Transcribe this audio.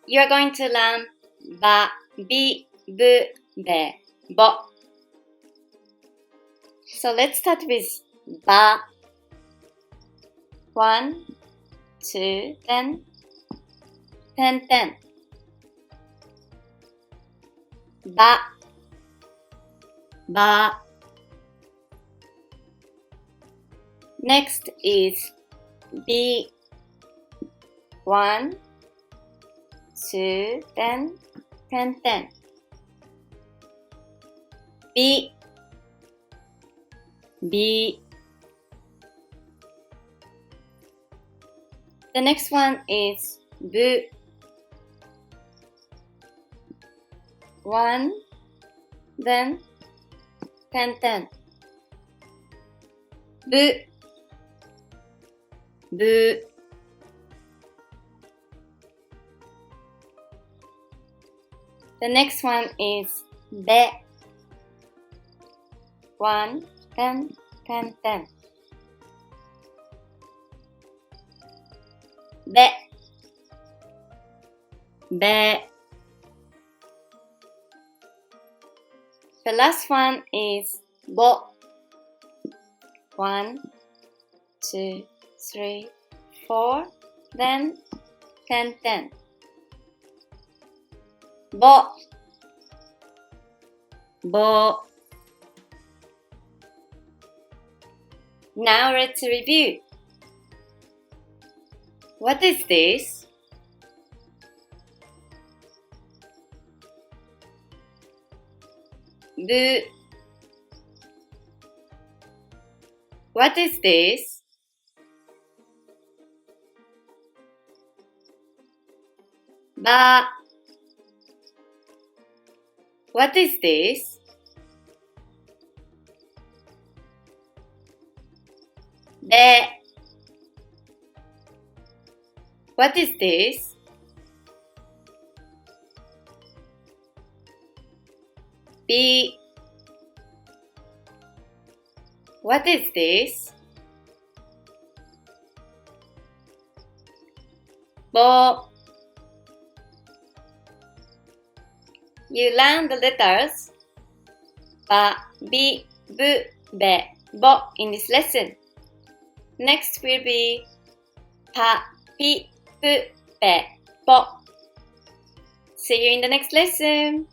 You are going to learn ba, bi, bu, be, bo. So let's start with ba. 1, 2, then 10. Ba, ba. Next is bi. 1, 2, then 10. Bi, bi. The next one is bu. 1, then 10. Bu, bu. The next one is be. 1, then 10. Be, be. The last one is bo. 1, 2, 3, 4, then 10. Bo, bo. Now let's review. What is this? Bu. What is this? Ba. What is this? Be. What is this? Bi. What is this? Bo. You learn the letters ba, bi, bu, be, bo in this lesson. Next will be pa, pi, bu, be, bo. See you in the next lesson.